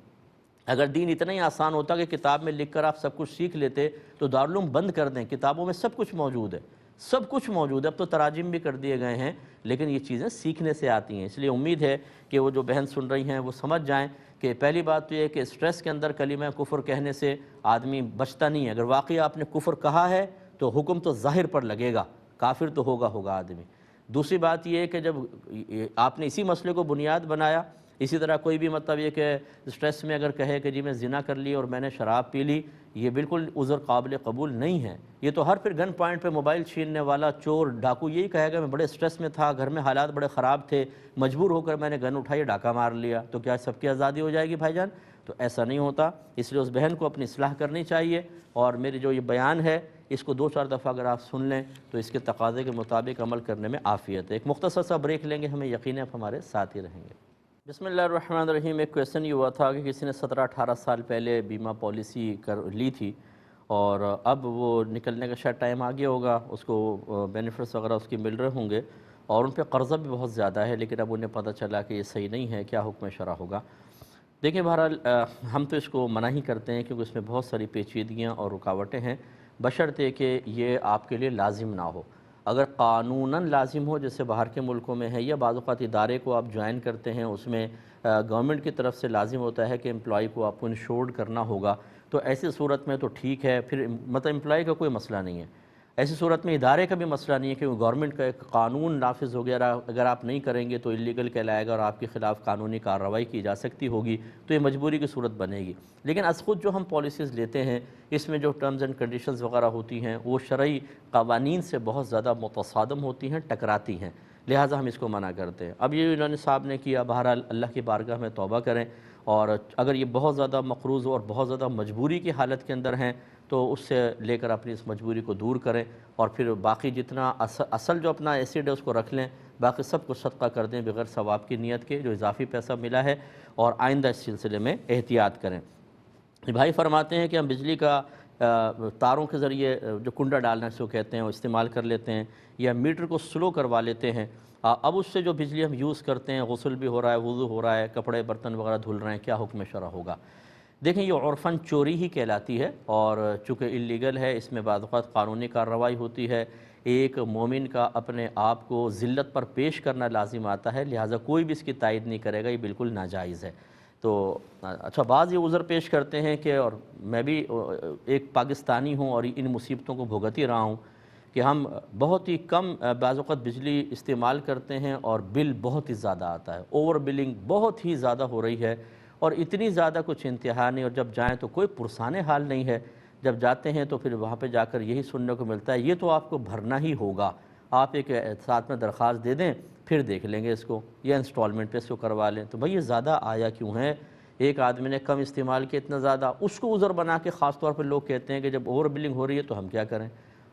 اگر دین اتنا ہی آسان ہوتا کہ کتاب میں لکھ کر آپ سب کچھ سیکھ لیتے تو دارالعلوم بند کر دیں، کتابوں میں سب کچھ موجود ہے، سب کچھ موجود ہے، اب تو تراجم بھی کر دیے گئے ہیں، لیکن یہ چیزیں سیکھنے سے آتی ہیں۔ اس لیے امید ہے کہ وہ جو بہن سن رہی ہیں وہ سمجھ جائیں کہ پہلی بات تو یہ کہ سٹریس کے اندر کلمہ کفر کہنے سے آدمی بچتا نہیں ہے۔ اگر واقعی آپ نے کفر کہا ہے تو حکم تو ظاہر پر لگے گا، کافر تو ہوگا آدمی۔ دوسری بات یہ ہے کہ جب آپ نے اسی مسئلے کو بنیاد بنایا، اسی طرح کوئی بھی یہ کہ سٹریس میں اگر کہے کہ جی میں زنا کر لی اور میں نے شراب پی لی، یہ بالکل عذر قابل قبول نہیں ہے۔ یہ تو ہر پھر گن پوائنٹ پہ موبائل چھیننے والا چور ڈاکو یہی کہے گا میں بڑے سٹریس میں تھا، گھر میں حالات بڑے خراب تھے، مجبور ہو کر میں نے گن اٹھائی ڈاکہ مار لیا، تو کیا سب کی آزادی ہو جائے گی بھائی جان؟ تو ایسا نہیں ہوتا۔ اس لیے اس بہن کو اپنی اصلاح کرنی چاہیے، اور میری جو یہ بیان ہے اس کو 2-4 دفعہ اگر آپ سن لیں تو اس کے تقاضے کے مطابق عمل کرنے میں عافیت ہے۔ ایک مختصر سا بریک لیں گے، ہمیں یقین ہے آپ ہمارے ساتھ ہی رہیں گے۔ بسم اللہ الرحمن الرحیم. ایک کویسچن یہ ہوا تھا کہ کسی نے 17-18 سال پہلے بیمہ پالیسی لی تھی اور اب وہ نکلنے کا شاید ٹائم آ گیا ہوگا, اس کو بینیفٹس وغیرہ اس کی مل رہے ہوں گے اور ان پہ قرضہ بھی بہت زیادہ ہے, لیکن اب انہیں پتہ چلا کہ یہ صحیح نہیں ہے, کیا حکم شرع ہوگا؟ دیکھیں بہرحال ہم تو اس کو منع ہی کرتے ہیں کیونکہ اس میں بہت ساری پیچیدگیاں اور رکاوٹیں ہیں, بشرطے کہ یہ آپ کے لیے لازم نہ ہو. اگر قانوناً لازم ہو جیسے باہر کے ملکوں میں ہے, یا بعض اوقات ادارے کو آپ جوائن کرتے ہیں اس میں گورنمنٹ کی طرف سے لازم ہوتا ہے کہ امپلائی کو آپ کو انشورڈ کرنا ہوگا, تو ایسی صورت میں تو ٹھیک ہے, پھر مطلب امپلائی کا کوئی مسئلہ نہیں ہے. ایسی صورت میں ادارے کا بھی مسئلہ نہیں ہے کہ گورنمنٹ کا ایک قانون نافذ ہو گیا, اگر آپ نہیں کریں گے تو اللیگل کہلائے گا اور آپ کے خلاف قانونی کارروائی کی جا سکتی ہوگی, تو یہ مجبوری کی صورت بنے گی. لیکن از خود جو ہم پالیسیز لیتے ہیں اس میں جو ٹرمز اینڈ کنڈیشنز وغیرہ ہوتی ہیں وہ شرعی قوانین سے بہت زیادہ متصادم ہوتی ہیں, ٹکراتی ہیں, لہٰذا ہم اس کو منع کرتے ہیں. اب یہ انہوں نے صاحب نے کیا, بہرحال اللہ کی بارگاہ میں توبہ کریں, اور اگر یہ بہت زیادہ مقروض اور بہت زیادہ مجبوری کی حالت کے اندر ہیں تو اس سے لے کر اپنی اس مجبوری کو دور کریں, اور پھر باقی جتنا اصل جو اپنا ایسیڈ ہے اس کو رکھ لیں, باقی سب کو صدقہ کر دیں بغیر ثواب کی نیت کے جو اضافی پیسہ ملا ہے, اور آئندہ اس سلسلے میں احتیاط کریں. بھائی فرماتے ہیں کہ ہم بجلی کا تاروں کے ذریعے جو کنڈا ڈالنا اس کو کہتے ہیں وہ استعمال کر لیتے ہیں, یا میٹر کو سلو کروا لیتے ہیں. اب اس سے جو بجلی ہم یوز کرتے ہیں, غسل بھی ہو رہا ہے, وضو ہو رہا ہے, کپڑے برتن وغیرہ دھل رہے ہیں, کیا حکم شرع ہوگا؟ دیکھیں یہ عرفاً چوری ہی کہلاتی ہے, اور چونکہ اللیگل ہے اس میں بعض اوقات قانونی کارروائی ہوتی ہے. ایک مومن کا اپنے آپ کو ذلت پر پیش کرنا لازم آتا ہے, لہٰذا کوئی بھی اس کی تائید نہیں کرے گا, یہ بالکل ناجائز ہے. تو اچھا بعض یہ عذر پیش کرتے ہیں کہ, اور میں بھی ایک پاکستانی ہوں اور ان مصیبتوں کو بھگت ہی رہا ہوں, کہ ہم بہت ہی کم بعض اوقات بجلی استعمال کرتے ہیں اور بل بہت ہی زیادہ آتا ہے, اوور بلنگ بہت ہی زیادہ ہو رہی ہے, اور اتنی زیادہ کچھ انتہا نہیں, اور جب جائیں تو کوئی پرسان حال نہیں ہے. جب جاتے ہیں تو پھر وہاں پہ جا کر یہی سننے کو ملتا ہے, یہ تو آپ کو بھرنا ہی ہوگا, آپ ایک ساتھ میں درخواست دے دیں پھر دیکھ لیں گے اس کو, یا انسٹالمنٹ پہ اس کو کروا لیں. تو بھئی یہ زیادہ آیا کیوں ہے؟ ایک آدمی نے کم استعمال کیا اتنا زیادہ, اس کو عذر بنا کے خاص طور پر لوگ کہتے ہیں کہ جب اوور بلنگ ہو رہی ہے تو ہم کیا کریں.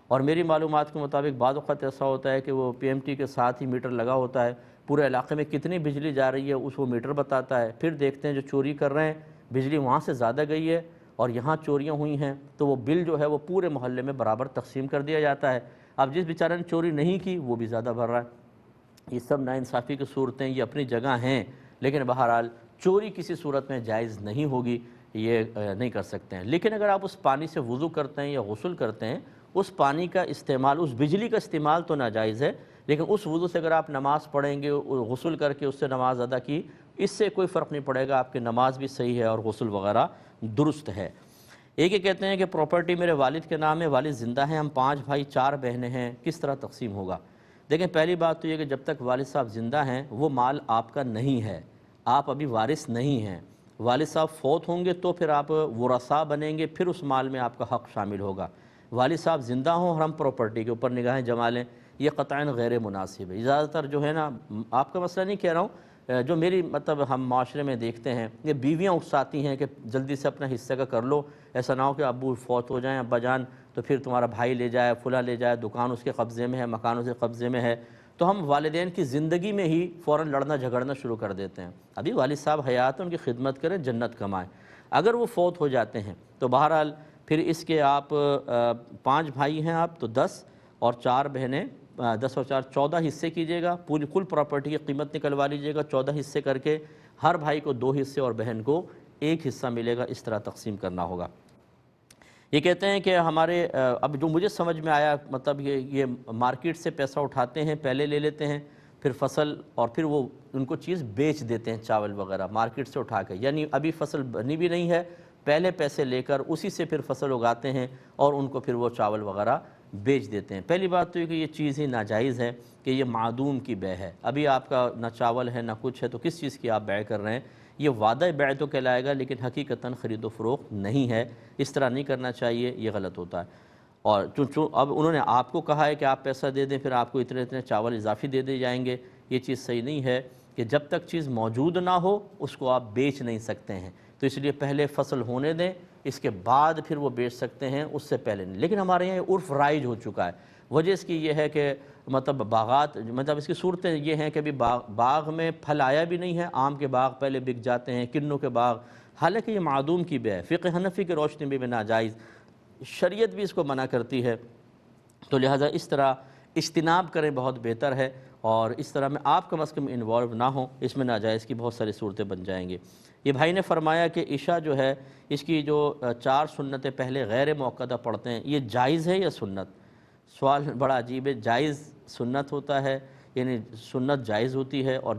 اور میری معلومات کے مطابق بعض اوقات ایسا ہوتا ہے کہ وہ پی ایم ٹی کے ساتھ ہی میٹر لگا ہوتا ہے, پورے علاقے میں کتنی بجلی جا رہی ہے اس وہ میٹر بتاتا ہے, پھر دیکھتے ہیں جو چوری کر رہے ہیں بجلی وہاں سے زیادہ گئی ہے اور یہاں چوریاں ہوئی ہیں, تو وہ بل جو ہے وہ پورے محلے میں برابر تقسیم کر دیا جاتا ہے. اب جس بیچارے نے چوری نہیں کی وہ بھی زیادہ بھر رہا ہے. یہ سب ناانصافی کی صورتیں یہ اپنی جگہ ہیں, لیکن بہرحال چوری کسی صورت میں جائز نہیں ہوگی, یہ نہیں کر سکتے ہیں. لیکن اگر آپ اس پانی سے وضو کرتے ہیں یا غسل کرتے ہیں, اس پانی کا استعمال, اس بجلی کا استعمال تو ناجائز ہے, لیکن اس وضو سے اگر آپ نماز پڑھیں گے, غسل کر کے اس سے نماز ادا کی, اس سے کوئی فرق نہیں پڑے گا, آپ کی نماز بھی صحیح ہے اور غسل وغیرہ درست ہے. ایک یہ کہتے ہیں کہ پراپرٹی میرے والد کے نام ہے, والد زندہ ہیں, ہم 5 بھائی 4 بہنیں ہیں, کس طرح تقسیم ہوگا؟ دیکھیں پہلی بات تو یہ کہ جب تک والد صاحب زندہ ہیں وہ مال آپ کا نہیں ہے, آپ ابھی وارث نہیں ہیں. والد صاحب فوت ہوں گے تو پھر آپ ورثاء بنیں گے, پھر اس مال میں آپ کا حق شامل ہوگا. والد صاحب زندہ ہوں اور ہم پراپرٹی کے اوپر نگاہیں جما لیں, یہ قطعاً غیر مناسب ہے. زیادہ تر جو ہے نا, آپ کا مسئلہ نہیں کہہ رہا ہوں, جو میری مطلب ہم معاشرے میں دیکھتے ہیں, یہ بیویاں اکساتی ہیں کہ جلدی سے اپنا حصے کا کر لو, ایسا نہ ہو کہ ابو فوت ہو جائیں, ابا جان, تو پھر تمہارا بھائی لے جائے, فلاں لے جائے, دکان اس کے قبضے میں ہے, مکان اس کے قبضے میں ہے, تو ہم والدین کی زندگی میں ہی فوراً لڑنا جھگڑنا شروع کر دیتے ہیں. ابھی والد صاحب حیات ہیں, ان کی خدمت کریں, جنت کمائیں. اگر وہ فوت ہو جاتے ہیں تو بہرحال پھر اس کے آپ 5 بھائی ہیں آپ تو 10 اور 4 بہنیں, 10 اور 4 14 حصے کیجیے گا, پوری کل پراپرٹی کی قیمت نکلوا لیجیے گا, 14 حصے کر کے ہر بھائی کو 2 حصے اور بہن کو 1 حصہ ملے گا, اس طرح تقسیم کرنا ہوگا. یہ کہتے ہیں کہ ہمارے اب جو مجھے سمجھ میں آیا, مطلب یہ مارکیٹ سے پیسہ اٹھاتے ہیں, پہلے لے لیتے ہیں, پھر فصل, اور پھر وہ ان کو چیز بیچ دیتے ہیں, چاول وغیرہ مارکیٹ سے اٹھا کے, یعنی ابھی فصل بنی بھی نہیں ہے, پہلے پیسے لے کر اسی سے پھر فصل اگاتے ہیں اور ان کو پھر وہ چاول وغیرہ بیچ دیتے ہیں. پہلی بات تو یہ کہ یہ چیز ہی ناجائز ہے کہ یہ معدوم کی بیع ہے. ابھی آپ کا نہ چاول ہے نہ کچھ ہے, تو کس چیز کی آپ بیع کر رہے ہیں؟ یہ وعدہ بیع تو کہلائے گا, لیکن حقیقتاً خرید و فروخت نہیں ہے. اس طرح نہیں کرنا چاہیے, یہ غلط ہوتا ہے. اور چون اب انہوں نے آپ کو کہا ہے کہ آپ پیسہ دے دیں, پھر آپ کو اتنے چاول اضافی دے دے جائیں گے, یہ چیز صحیح نہیں ہے. کہ جب تک چیز موجود نہ ہو اس کو آپ بیچ نہیں سکتے ہیں. تو اس لیے پہلے فصل ہونے دیں، اس کے بعد پھر وہ بیچ سکتے ہیں، اس سے پہلے نہیں۔ لیکن ہمارے یہاں عرف رائج ہو چکا ہے۔ وجہ اس کی یہ ہے کہ مطلب باغات، مطلب اس کی صورتیں یہ ہیں کہ ابھی باغ میں پھل آیا بھی نہیں ہے، آم کے باغ پہلے بک جاتے ہیں، کنوں کے باغ، حالانکہ یہ معدوم کی بے ہے، فقہ حنفی کی روشنی میں بھی ناجائز، شریعت بھی اس کو منع کرتی ہے۔ تو لہٰذا اس طرح اجتناب کریں بہت بہتر ہے، اور اس طرح میں آپ کم از کم انوالو نہ ہوں، اس میں ناجائز کی بہت ساری صورتیں بن جائیں گی۔ یہ بھائی نے فرمایا کہ عشاء جو ہے اس کی جو 4 سنتیں پہلے غیر موقدہ پڑھتے ہیں، یہ جائز ہے یا سنت؟ سوال بڑا عجیب ہے۔ جائز سنت ہوتا ہے، یعنی سنت جائز ہوتی ہے، اور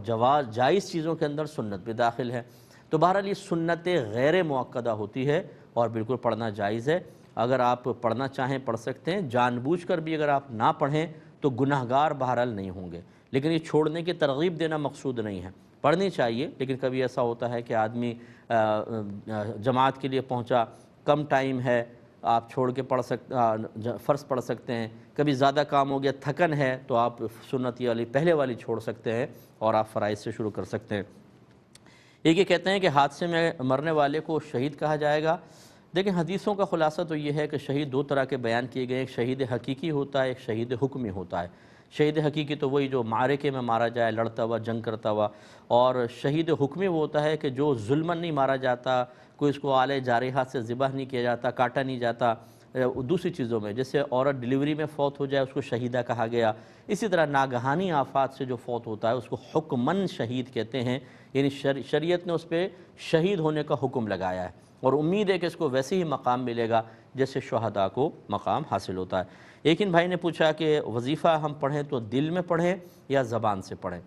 جائز چیزوں کے اندر سنت بھی داخل ہے۔ تو بہرحال یہ سنت غیر موقدہ ہوتی ہے اور بالکل پڑھنا جائز ہے۔ اگر آپ پڑھنا چاہیں پڑھ سکتے ہیں، جان بوجھ کر بھی اگر آپ نہ پڑھیں تو گناہگار بہرحال نہیں ہوں گے، لیکن یہ چھوڑنے کی ترغیب دینا مقصود نہیں ہے، پڑھنی چاہیے۔ لیکن کبھی ایسا ہوتا ہے کہ آدمی جماعت کے لیے پہنچا، کم ٹائم ہے، آپ چھوڑ کے فرض پڑھ سکتے ہیں، کبھی زیادہ کام ہو گیا، تھکن ہے، تو آپ سنت والی پہلے والی چھوڑ سکتے ہیں اور آپ فرائض سے شروع کر سکتے ہیں۔ یہ کہتے ہیں کہ حادثے میں مرنے والے کو شہید کہا جائے گا۔ دیکھیں حدیثوں کا خلاصہ تو یہ ہے کہ شہید 2 طرح کے بیان کیے گئے، ایک شہید حقیقی ہوتا ہے، ایک شہید حکمی ہوتا ہے۔ شہید حقیقی تو وہی جو معرکے میں مارا جائے، لڑتا ہوا، جنگ کرتا ہوا، اور شہید حکمی وہ ہوتا ہے کہ جو ظلماً نہیں مارا جاتا، کوئی اس کو آلے جارحہ سے ذبح نہیں کیا جاتا، کاٹا نہیں جاتا، دوسری چیزوں میں جیسے عورت ڈیلیوری میں فوت ہو جائے اس کو شہیدہ کہا گیا، اسی طرح ناگہانی آفات سے جو فوت ہوتا ہے اس کو حکماً شہید کہتے ہیں، یعنی شریعت نے اس پہ شہید ہونے کا حکم لگایا ہے، اور امید ہے کہ اس کو ویسے ہی مقام ملے گا جیسے شہداء کو مقام حاصل ہوتا ہے۔ ایک ان بھائی نے پوچھا کہ وظیفہ ہم پڑھیں تو دل میں پڑھیں یا زبان سے پڑھیں؟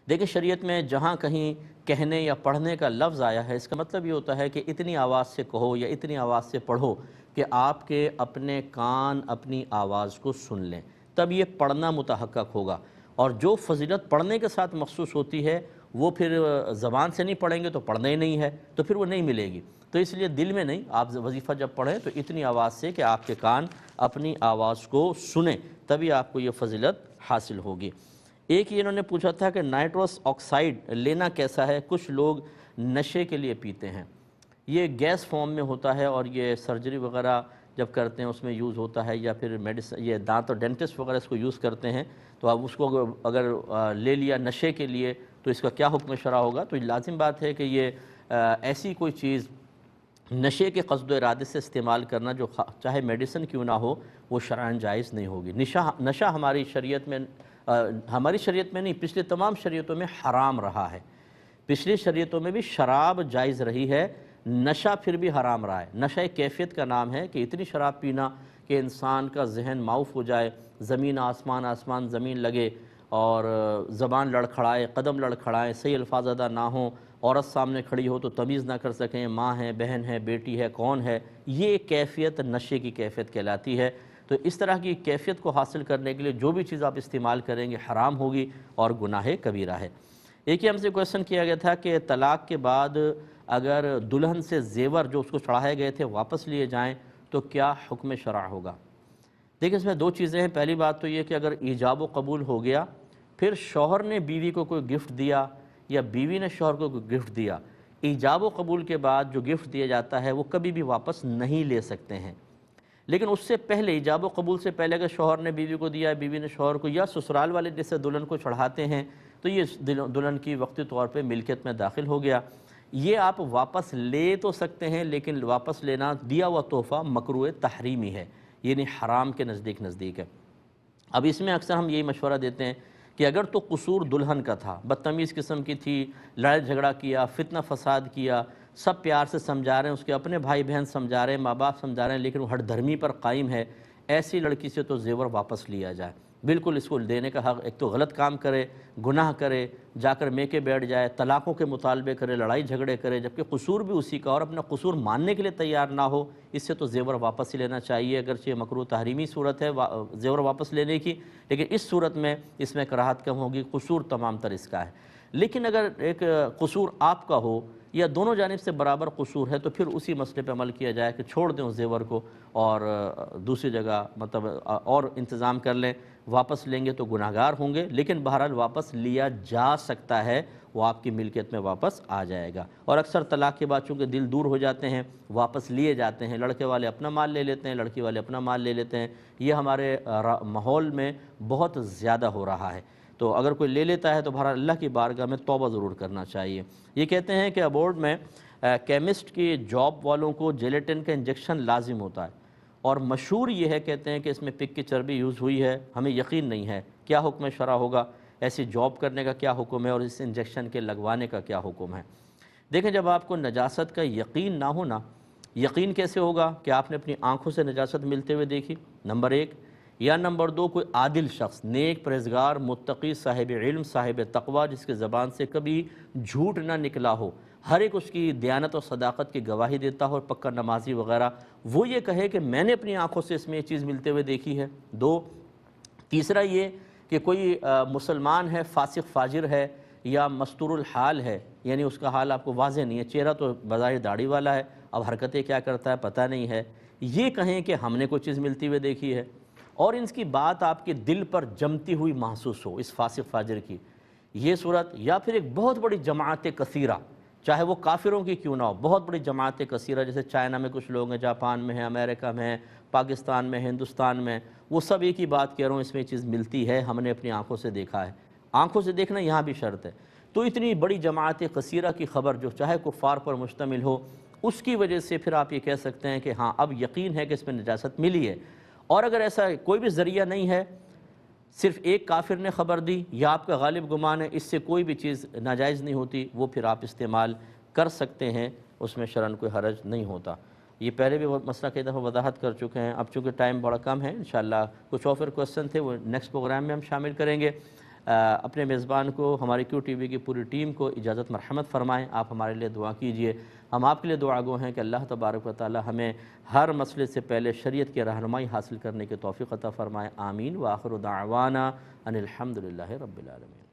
دیکھیں شریعت میں جہاں کہیں کہنے یا پڑھنے کا لفظ آیا ہے، اس کا مطلب یہ ہوتا ہے کہ اتنی آواز سے کہو یا اتنی آواز سے پڑھو کہ آپ کے اپنے کان اپنی آواز کو سن لیں، تب یہ پڑھنا متحقق ہوگا۔ اور جو فضیلت پڑھنے کے ساتھ مخصوص ہوتی ہے وہ پھر زبان سے نہیں پڑھیں گے تو پڑھنا ہی نہیں ہے، تو پھر وہ نہیں ملے گی۔ تو اس لیے دل میں نہیں، آپ وظیفہ جب پڑھیں تو اتنی آواز سے کہ آپ کے کان اپنی آواز کو سنیں، تبھی آپ کو یہ فضیلت حاصل ہوگی۔ ایک یہ انہوں نے پوچھا تھا کہ نائٹرس آکسائڈ لینا کیسا ہے؟ کچھ لوگ نشے کے لیے پیتے ہیں، یہ گیس فارم میں ہوتا ہے، اور یہ سرجری وغیرہ جب کرتے ہیں اس میں یوز ہوتا ہے، یا پھر میڈیسن، یہ دانت اور ڈینٹسٹ وغیرہ اس کو یوز کرتے ہیں، تو اب اس کو اگر لے لیا نشے کے لیے تو اس کا کیا حکم شرع ہوگا؟ تو لازم بات ہے کہ یہ ایسی کوئی چیز نشے کے قصد و ارادے سے استعمال کرنا جو چاہے میڈیسن کیوں نہ ہو وہ شرعاً جائز نہیں ہوگی۔ نشہ ہماری شریعت میں نہیں، پچھلے تمام شریعتوں میں حرام رہا ہے، پچھلی شریعتوں میں بھی شراب جائز رہی ہے، نشہ پھر بھی حرام رہا ہے۔ نشہ ایک کیفیت کا نام ہے کہ اتنی شراب پینا کہ انسان کا ذہن معاف ہو جائے، زمین آسمان آسمان زمین لگے، اور زبان لڑکھڑائے، قدم لڑکھڑائے، صحیح الفاظ ادا نہ ہوں، عورت سامنے کھڑی ہو تو تمیز نہ کر سکیں، ماں ہے، بہن ہے، بیٹی ہے، کون ہے، یہ کیفیت نشے کی کیفیت کہلاتی ہے۔ تو اس طرح کی کیفیت کو حاصل کرنے کے لیے جو بھی چیز آپ استعمال کریں گے حرام ہوگی اور گناہ کبیرہ ہے۔ ایک ہی ہم سے کویشچن کیا گیا تھا کہ طلاق کے بعد اگر دلہن سے زیور جو اس کو چڑھائے گئے تھے واپس لیے جائیں تو کیا حکم شرع ہوگا؟ دیکھیں اس میں 2 چیزیں ہیں۔ پہلی بات تو یہ کہ اگر ایجاب و قبول ہو گیا، پھر شوہر نے بیوی کو کوئی گفٹ دیا یا بیوی نے شوہر کو کوئی گفٹ دیا، ایجاب و قبول کے بعد جو گفٹ دیا جاتا ہے وہ کبھی بھی واپس نہیں لے سکتے ہیں۔ لیکن اس سے پہلے، ایجاب و قبول سے پہلے اگر شوہر نے بیوی کو دیا، بیوی نے شوہر کو، یا سسرال والے جیسے دلہن کو چڑھاتے ہیں، تو یہ دلہن کی وقتی طور پہ ملکیت میں داخل ہو گیا۔ یہ آپ واپس لے تو سکتے ہیں، لیکن واپس لینا دیا ہوا تحفہ مکروہ تحریمی ہے، یعنی حرام کے نزدیک ہے۔ اب اس میں اکثر ہم یہی مشورہ دیتے ہیں کہ اگر تو قصور دلہن کا تھا، بدتمیز قسم کی تھی، لڑائی جھگڑا کیا، فتنہ فساد کیا، سب پیار سے سمجھا رہے ہیں، اس کے اپنے بھائی بہن سمجھا رہے ہیں، ماں باپ سمجھا رہے ہیں، لیکن وہ ہٹ دھرمی پر قائم ہے، ایسی لڑکی سے تو زیور واپس لیا جائے۔ بالکل اس کو دینے کا حق، ایک تو غلط کام کرے، گناہ کرے، جا کر میکے بیٹھ جائے، طلاقوں کے مطالبے کرے، لڑائی جھگڑے کرے، جبکہ قصور بھی اسی کا، اور اپنا قصور ماننے کے لیے تیار نہ ہو، اس سے تو زیور واپس ہی لینا چاہیے۔ اگرچہ مکروہ تحریمی صورت ہے زیور واپس لینے کی، لیکن اس صورت میں اس میں کراہت کم ہوگی، قصور تمام تر اس کا ہے۔ لیکن اگر ایک قصور آپ کا ہو یا دونوں جانب سے برابر قصور ہے تو پھر اسی مسئلے پہ عمل کیا جائے کہ چھوڑ دیں اس زیور کو اور دوسری جگہ مطلب اور انتظام کر لیں. واپس لیں گے تو گناہگار ہوں گے، لیکن بہرحال واپس لیا جا سکتا ہے، وہ آپ کی ملکیت میں واپس آ جائے گا. اور اکثر طلاق کے بعد چونکہ دل دور ہو جاتے ہیں واپس لیے جاتے ہیں، لڑکے والے اپنا مال لے لیتے ہیں، لڑکی والے اپنا مال لے لیتے ہیں. یہ ہمارے ماحول میں بہت زیادہ ہو رہا ہے. تو اگر کوئی لے لیتا ہے تو بہرحال اللہ کی بارگاہ میں توبہ ضرور کرنا چاہیے. یہ کہتے ہیں کہ ابورڈ میں کیمسٹ کی جاب والوں کو جیلیٹن کا انجیکشن لازم ہوتا ہے، اور مشہور یہ ہے کہتے ہیں کہ اس میں پگ کی چربی یوز ہوئی ہے، ہمیں یقین نہیں ہے. کیا حکم شرع ہوگا؟ ایسی جاب کرنے کا کیا حکم ہے اور اس انجیکشن کے لگوانے کا کیا حکم ہے؟ دیکھیں، جب آپ کو نجاست کا یقین نہ ہونا، یقین کیسے ہوگا کہ آپ نے اپنی آنکھوں سے نجاست ملتے ہوئے دیکھی؟ نمبر 1. یا نمبر 2، کوئی عادل شخص، نیک، پرہیزگار، متقی، صاحب علم، صاحب تقوی، جس کے زبان سے کبھی جھوٹ نہ نکلا ہو، ہر ایک اس کی دیانت اور صداقت کی گواہی دیتا ہو، اور پکا نمازی وغیرہ، وہ یہ کہے کہ میں نے اپنی آنکھوں سے اس میں یہ چیز ملتے ہوئے دیکھی ہے. 2. تیسرا یہ کہ کوئی مسلمان ہے، فاسق فاجر ہے یا مستور الحال ہے، یعنی اس کا حال آپ کو واضح نہیں ہے، چہرہ تو بظاہر داڑھی والا ہے، اب حرکتیں کیا کرتا ہے پتہ نہیں ہے، یہ کہیں کہ ہم نے کوئی چیز ملتی ہوئے دیکھی ہے، اور ان کی بات آپ کے دل پر جمتی ہوئی محسوس ہو اس فاسق فاجر کی، یہ صورت. یا پھر ایک بہت بڑی جماعت کثیرہ، چاہے وہ کافروں کی کیوں نہ ہو، بہت بڑی جماعت کثیرہ، جیسے چائنا میں کچھ لوگ ہیں، جاپان میں ہیں، امریکہ میں ہیں، پاکستان میں، ہندوستان میں، وہ سب ایک ہی بات کہہ رہا ہوں، اس میں یہ چیز ملتی ہے، ہم نے اپنی آنکھوں سے دیکھا ہے. آنکھوں سے دیکھنا یہاں بھی شرط ہے. تو اتنی بڑی جماعت کثیرہ کی خبر جو چاہے کفار پر مشتمل ہو، اس کی وجہ سے پھر آپ یہ کہہ سکتے ہیں کہ ہاں اب یقین ہے کہ اس میں نجاست ملی ہے. اور اگر ایسا کوئی بھی ذریعہ نہیں ہے، صرف ایک کافر نے خبر دی یا آپ کا غالب گمان ہے، اس سے کوئی بھی چیز ناجائز نہیں ہوتی، وہ پھر آپ استعمال کر سکتے ہیں، اس میں شرعاً کوئی حرج نہیں ہوتا. یہ پہلے بھی وہ مسئلہ کئی دفعہ وضاحت کر چکے ہیں. اب چونکہ ٹائم بڑا کم ہے، انشاءاللہ کچھ اور کوسچن تھے وہ نیکسٹ پروگرام میں ہم شامل کریں گے. اپنے میزبان کو، ہماری کیو ٹی وی کی پوری ٹیم کو اجازت مرحمت فرمائیں. آپ ہمارے لیے دعا کیجئے، ہم آپ کے لیے دعا گو ہیں کہ اللہ تبارک و تعالی ہمیں ہر مسئلے سے پہلے شریعت کی رہنمائی حاصل کرنے کی توفیق عطا فرمائے. آمین. وآخر دعوانا ان الحمدللہ رب العالمین.